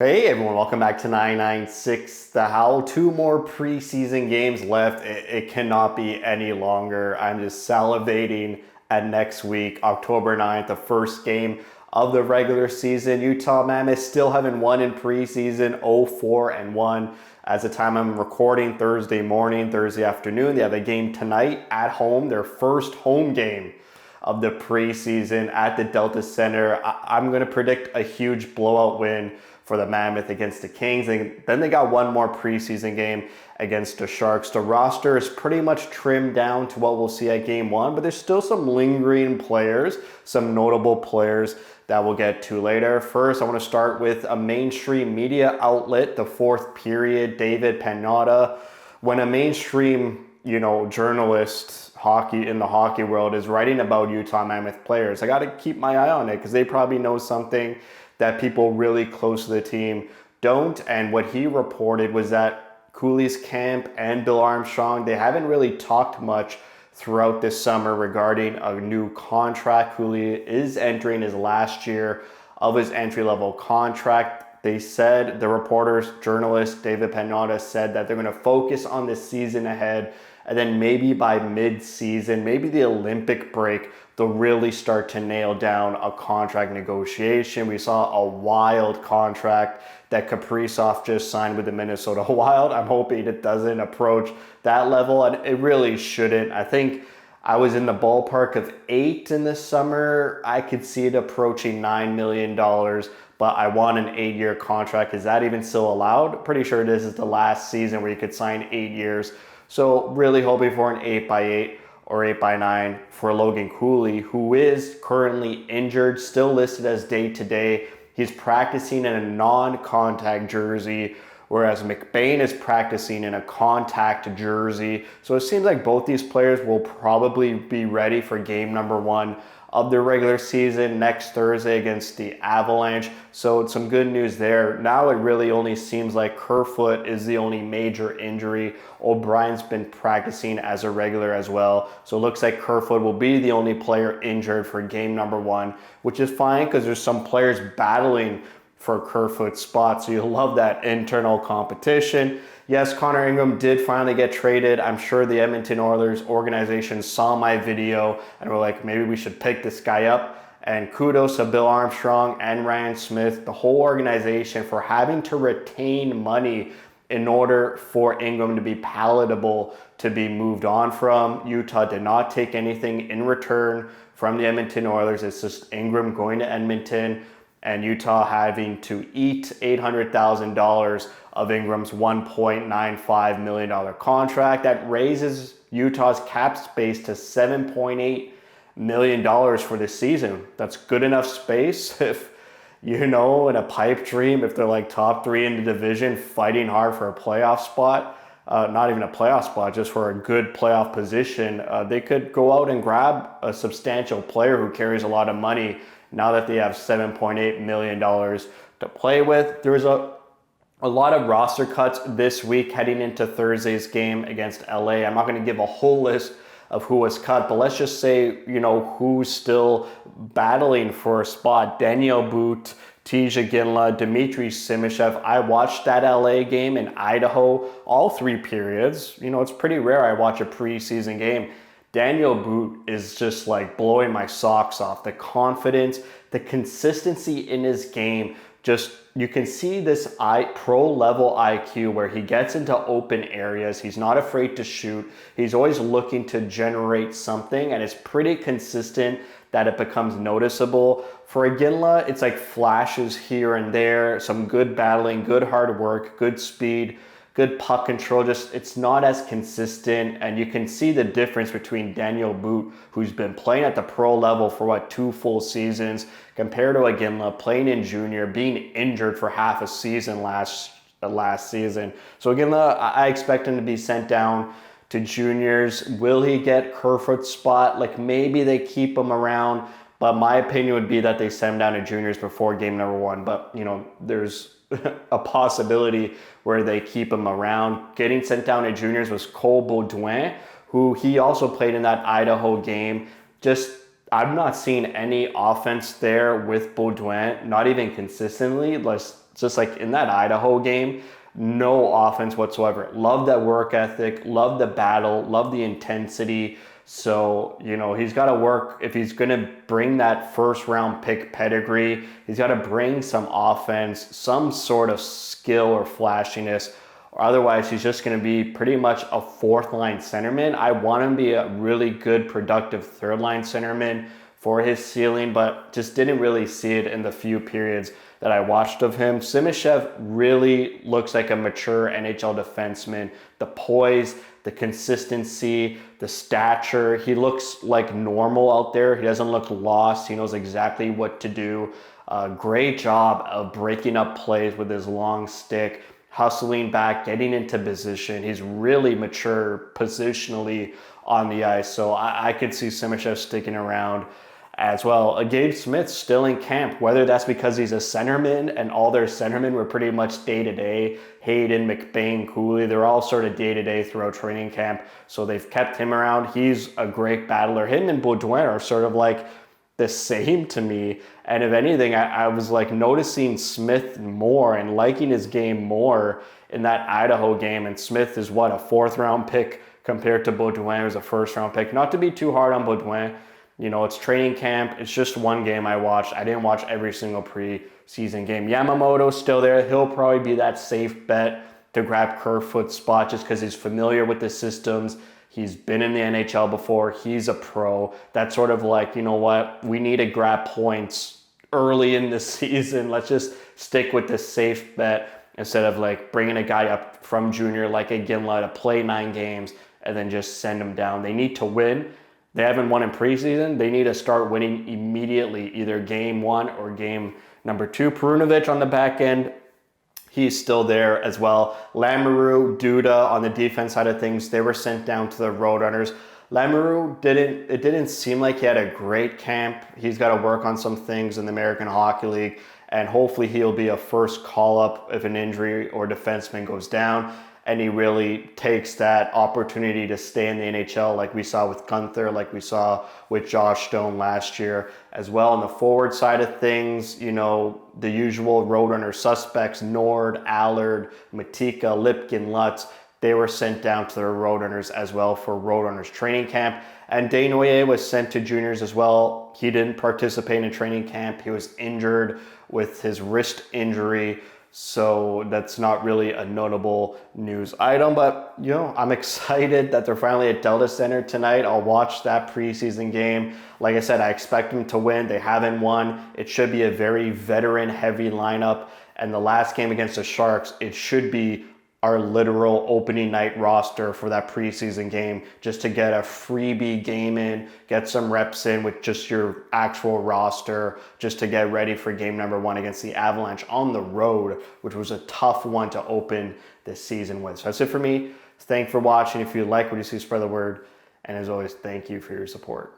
Hey everyone, welcome back to 996 The Howl. Two more preseason games left. It cannot be any longer. I'm just salivating at next week, October 9th, the first game of the regular season. Utah Mammoth still haven't won in preseason, 0-4-1. As the time I'm recording, Thursday morning, Thursday afternoon, they have a game tonight at home, their first home game of the preseason at the Delta Center. I'm going to predict a huge blowout win for the Mammoth against the Kings. And then they got one more preseason game against the Sharks. The roster is pretty much trimmed down to what we'll see at game one, but there's still some lingering players, some notable players that we'll get to later. First, I want to start with a mainstream media outlet, the Fourth Period, David Pagnotta. When a mainstream journalist in the hockey world is writing about Utah Mammoth players, I got to keep my eye on it because they probably know something that people really close to the team don't. And what he reported was that Cooley's camp and Bill Armstrong, they haven't really talked much throughout this summer regarding a new contract. Cooley is entering his last year of his entry-level contract. They said, the reporters, journalist David Pagnotta said that they're going to focus on the season ahead, and then maybe by mid-season, maybe the Olympic break, they'll really start to nail down a contract negotiation. We saw a wild contract that Kaprizov just signed with the Minnesota Wild. I'm hoping it doesn't approach that level, and it really shouldn't. I think I was in the ballpark of 8 in the summer. I could see it approaching $9 million, but I want an 8-year contract. Is that even still allowed? Pretty sure this is the last season where you could sign 8 years. So really hoping for an 8x8 or 8x9 for Logan Cooley, who is currently injured, still listed as day-to-day. He's practicing in a non-contact jersey, whereas McBain is practicing in a contact jersey. So it seems like both these players will probably be ready for game number 1 of the regular season next Thursday against the Avalanche. So it's some good news there. Now it really only seems like Kerfoot is the only major injury. O'Brien's been practicing as a regular as well. So it looks like Kerfoot will be the only player injured for game number 1, which is fine because there's some players battling for Kerfoot's spot. So you'll love that internal competition. Yes, Connor Ingram did finally get traded. I'm sure the Edmonton Oilers organization saw my video and were like, maybe we should pick this guy up. And kudos to Bill Armstrong and Ryan Smith, the whole organization, for having to retain money in order for Ingram to be palatable to be moved on from. Utah did not take anything in return from the Edmonton Oilers. It's just Ingram going to Edmonton and Utah having to eat $800,000 of Ingram's $1.95 million contract. That raises Utah's cap space to $7.8 million for the season. That's good enough space if, in a pipe dream, if they're like top 3 in the division fighting hard for a playoff spot, not even a playoff spot, just for a good playoff position, they could go out and grab a substantial player who carries a lot of money now that they have $7.8 million to play with. There was a lot of roster cuts this week heading into Thursday's game against LA. I'm not going to give a whole list of who was cut, but let's just say, who's still battling for a spot. Daniel Boot, Tija Ginla, Dmitry Simishev. I watched that LA game in Idaho, all 3 periods. It's pretty rare I watch a preseason game. Daniel Boot is just like blowing my socks off. The confidence, the consistency in his game, just you can see this pro level IQ where he gets into open areas. He's not afraid to shoot. He's always looking to generate something, and it's pretty consistent that it becomes noticeable. For Ginla, it's like flashes here and there, some good battling, good hard work, good speed, good puck control. Just it's not as consistent, and you can see the difference between Daniel Boot, who's been playing at the pro level for 2 full seasons, compared to Ginla playing in junior, being injured for half a season last season. So Ginla, I expect him to be sent down to juniors. Will he get Kerfoot's spot? Like maybe they keep him around, but my opinion would be that they send him down to juniors before game number 1. But there's a possibility where they keep him around. Getting sent down to juniors was Cole Baudouin, who he also played in that Idaho game. Just I'm not seeing any offense there with Baudouin, not even consistently. just like in that Idaho game, no offense whatsoever. Love that work ethic, love the battle, love the intensity. So, he's got to work. If he's going to bring that first round pick pedigree, he's got to bring some offense, some sort of skill or flashiness, or otherwise he's just going to be pretty much a fourth line centerman. I want him to be a really good, productive third line centerman for his ceiling, but just didn't really see it in the few periods that I watched of him. Simashev really looks like a mature NHL defenseman. The poise, the consistency, the stature, he looks like normal out there. He doesn't look lost. He knows exactly what to do. Great job of breaking up plays with his long stick, hustling back, getting into position. He's really mature positionally on the ice. So I could see Simashev sticking around as well. Gabe Smith's still in camp, whether that's because he's a centerman and all their centermen were pretty much day-to-day. Hayden, McBain, Cooley, they're all sort of day-to-day throughout training camp. So they've kept him around. He's a great battler. Him and Baudouin are sort of like the same to me. And if anything, I was like noticing Smith more and liking his game more in that Idaho game. And Smith is what, a fourth round pick compared to Baudouin, who's a first round pick. Not to be too hard on Baudouin. It's training camp. It's just one game I watched. I didn't watch every single preseason game. Yamamoto's still there. He'll probably be that safe bet to grab Kerfoot's spot just because he's familiar with the systems. He's been in the NHL before. He's a pro. That's sort of like, we need to grab points early in the season. Let's just stick with the safe bet instead of like bringing a guy up from junior like a Ginla to play 9 games and then just send him down. They need to win. They haven't won in preseason. They need to start winning immediately, either game 1 or game number 2. Perunovic on the back end, he's still there as well. Lamoureux, Duda on the defense side of things, they were sent down to the Roadrunners. Lamoureux didn't seem like he had a great camp. He's got to work on some things in the American Hockey League, and hopefully he'll be a first call-up if an injury or defenseman goes down. And he really takes that opportunity to stay in the NHL like we saw with Gunther, like we saw with Josh Stone last year as well. On the forward side of things, the usual Roadrunner suspects, Nord, Allard, Matika, Lipkin, Lutz, they were sent down to the Roadrunners as well for Roadrunners training camp. And Desnoyers was sent to juniors as well. He didn't participate in training camp. He was injured with his wrist injury. So that's not really a notable news item, but I'm excited that they're finally at Delta Center tonight. I'll watch that preseason game. Like I said, I expect them to win. They haven't won. It should be a very veteran heavy lineup. And the last game against the Sharks, it should be our literal opening night roster for that preseason game, just to get a freebie game in, get some reps in with just your actual roster, just to get ready for game number 1 against the Avalanche on the road, which was a tough one to open this season with. So that's it for me. Thanks for watching. If you like what you see, spread the word. And as always, thank you for your support.